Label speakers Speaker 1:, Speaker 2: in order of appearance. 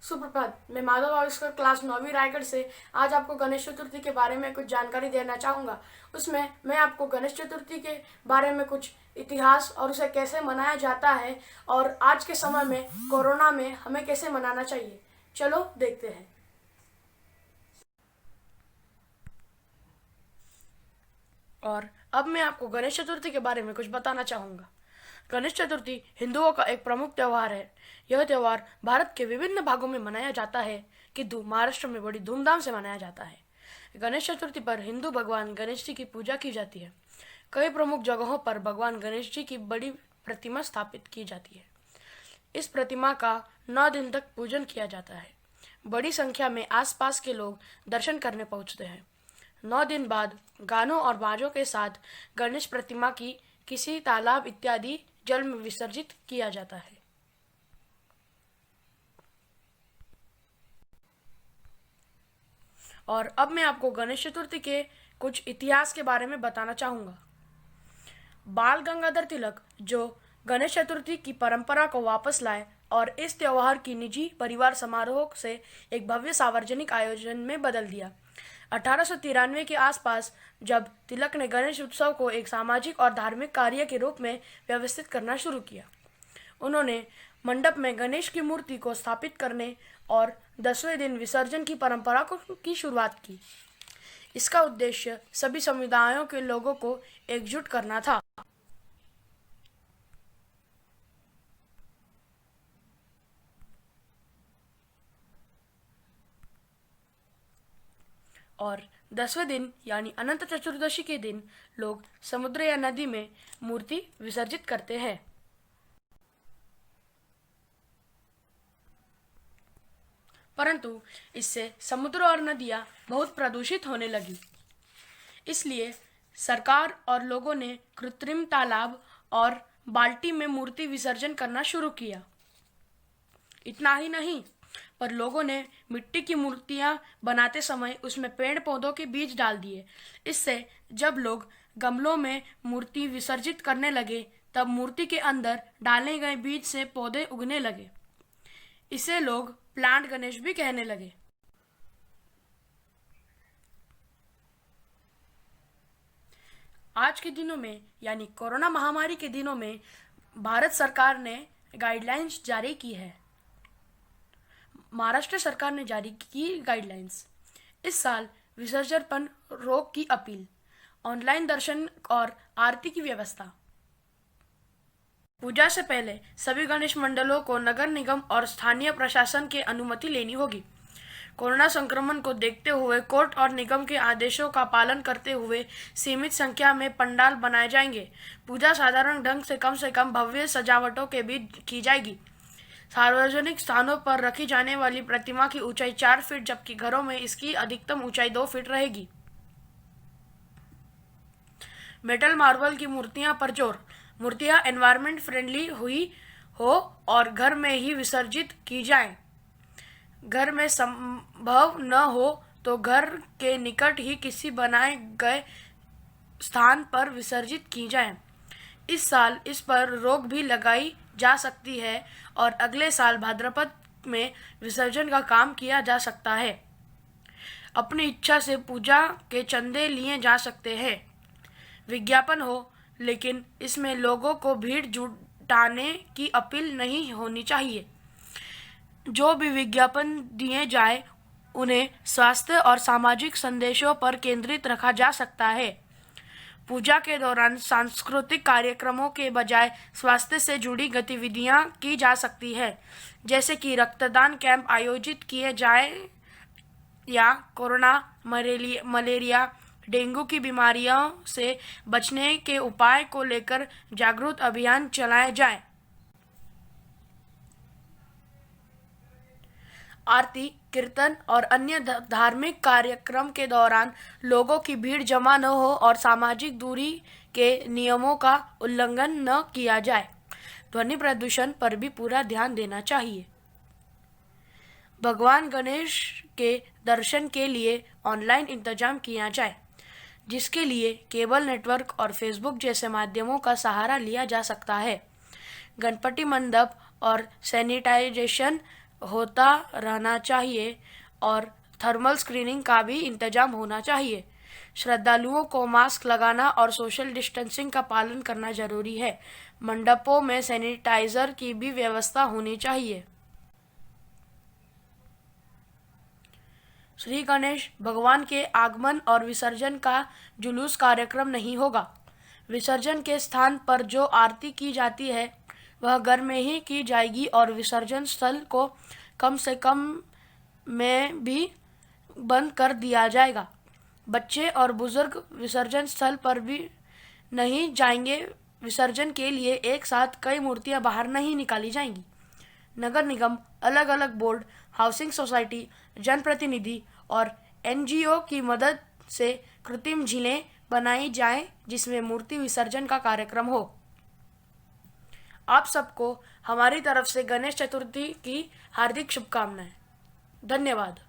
Speaker 1: सुप्रभात। मैं माधव आविष्कर क्लास 9वीं रायगढ़ से आज आपको गणेश चतुर्थी के बारे में कुछ जानकारी देना चाहूँगा। उसमें मैं आपको गणेश चतुर्थी के बारे में कुछ इतिहास और उसे कैसे मनाया जाता है और आज के समय में कोरोना में हमें कैसे मनाना चाहिए। चलो देखते हैं। और अब मैं आपको गणेश चतुर्थी के बारे में कुछ बताना चाहूँगा। गणेश चतुर्थी हिंदुओं का एक प्रमुख त्यौहार है। यह त्यौहार भारत के विभिन्न भागों में मनाया जाता है, किंतु महाराष्ट्र में बड़ी धूमधाम से मनाया जाता है। गणेश चतुर्थी पर हिंदू भगवान गणेश जी की पूजा की जाती है। कई प्रमुख जगहों पर भगवान गणेश जी की बड़ी प्रतिमा स्थापित की जाती है। इस प्रतिमा का 9 दिन तक पूजन किया जाता है। बड़ी संख्या में आसपास के लोग दर्शन करने पहुंचते हैं। 9 दिन बाद गानों और बाजों के साथ गणेश प्रतिमा की किसी तालाब इत्यादि जल में विसर्जित किया जाता है। और अब मैं आपको गणेश चतुर्थी के कुछ इतिहास के बारे में बताना चाहूँगा। बाल गंगाधर तिलक, जो गणेश चतुर्थी की परंपरा को वापस लाए और इस त्योहार की निजी परिवार समारोह से एक भव्य सार्वजनिक आयोजन में बदल दिया। 1893 के आसपास जब तिलक ने गणेश उत्सव को एक सामाजिक और धार्मिक कार्य के रूप में व्यवस्थित करना शुरू किया, उन्होंने मंडप में गणेश की मूर्ति को स्थापित करने और 10वें दिन विसर्जन की परंपरा की शुरुआत की। इसका उद्देश्य सभी समुदायों के लोगों को एकजुट करना था। और 10वें दिन यानी अनंत चतुर्दशी के दिन लोग समुद्र या नदी में मूर्ति विसर्जित करते हैं। परंतु इससे समुद्र और नदियां बहुत प्रदूषित होने लगी। इसलिए सरकार और लोगों ने कृत्रिम तालाब और बाल्टी में मूर्ति विसर्जन करना शुरू किया। इतना ही नहीं, पर लोगों ने मिट्टी की मूर्तियां बनाते समय उसमें पेड़ पौधों के बीज डाल दिए। इससे जब लोग गमलों में मूर्ति विसर्जित करने लगे, तब मूर्ति के अंदर डाले गए बीज से पौधे उगने लगे। इसे लोग प्लांट गणेश भी कहने लगे। आज के दिनों में यानी कोरोना महामारी के दिनों में भारत सरकार ने गाइडलाइंस जारी की है। महाराष्ट्र सरकार ने जारी की गाइडलाइंस। इस साल विसर्जन पर रोक की अपील, ऑनलाइन दर्शन और आरती की व्यवस्था। पूजा से पहले सभी गणेश मंडलों को नगर निगम और स्थानीय प्रशासन की अनुमति लेनी होगी। कोरोना संक्रमण को देखते हुए कोर्ट और निगम के आदेशों का पालन करते हुए सीमित संख्या में पंडाल बनाए जाएंगे। पूजा साधारण ढंग से कम भव्य सजावटों के बीच की जाएगी। सार्वजनिक स्थानों पर रखी जाने वाली प्रतिमा की ऊंचाई 4 फीट, जबकि घरों में इसकी अधिकतम ऊंचाई 2 फीट रहेगी। मेटल मार्बल की मूर्तियां पर जोर। मूर्तियां एनवायरमेंट फ्रेंडली हुई हो और घर में ही विसर्जित की जाएं। घर में संभव न हो तो घर के निकट ही किसी बनाए गए स्थान पर विसर्जित की जाएं। इस साल इस पर रोक भी लगाई जा सकती है और अगले साल भाद्रपद में विसर्जन का काम किया जा सकता है। अपनी इच्छा से पूजा के चंदे लिए जा सकते हैं। विज्ञापन हो, लेकिन इसमें लोगों को भीड़ जुटाने की अपील नहीं होनी चाहिए। जो भी विज्ञापन दिए जाए उन्हें स्वास्थ्य और सामाजिक संदेशों पर केंद्रित रखा जा सकता है। पूजा के दौरान सांस्कृतिक कार्यक्रमों के बजाय स्वास्थ्य से जुड़ी गतिविधियां की जा सकती है, जैसे कि रक्तदान कैंप आयोजित किए जाए या कोरोना, मलेरिया, डेंगू की बीमारियों से बचने के उपाय को लेकर जागरूक अभियान चलाए जाए। आरती, कीर्तन और अन्य धार्मिक कार्यक्रम के दौरान लोगों की भीड़ जमा न हो और सामाजिक दूरी के नियमों का उल्लंघन न किया जाए। ध्वनि प्रदूषण पर भी पूरा ध्यान देना चाहिए। भगवान गणेश के दर्शन के लिए ऑनलाइन इंतजाम किया जाए, जिसके लिए केबल नेटवर्क और फेसबुक जैसे माध्यमों का सहारा लिया जा सकता है। गणपति मंडप और सैनिटाइजेशन होता रहना चाहिए और थर्मल स्क्रीनिंग का भी इंतजाम होना चाहिए। श्रद्धालुओं को मास्क लगाना और सोशल डिस्टेंसिंग का पालन करना जरूरी है। मंडपों में सैनिटाइजर की भी व्यवस्था होनी चाहिए। श्री गणेश भगवान के आगमन और विसर्जन का जुलूस कार्यक्रम नहीं होगा। विसर्जन के स्थान पर जो आरती की जाती है वह घर में ही की जाएगी और विसर्जन स्थल को कम से कम में भी बंद कर दिया जाएगा। बच्चे और बुजुर्ग विसर्जन स्थल पर भी नहीं जाएंगे। विसर्जन के लिए एक साथ कई मूर्तियां बाहर नहीं निकाली जाएंगी। नगर निगम, अलग अलग बोर्ड, हाउसिंग सोसाइटी, जनप्रतिनिधि और एनजीओ की मदद से कृत्रिम झीलें बनाई जाएं जिसमें मूर्ति विसर्जन का कार्यक्रम हो। आप सबको हमारी तरफ से गणेश चतुर्थी की हार्दिक शुभकामनाएं। धन्यवाद।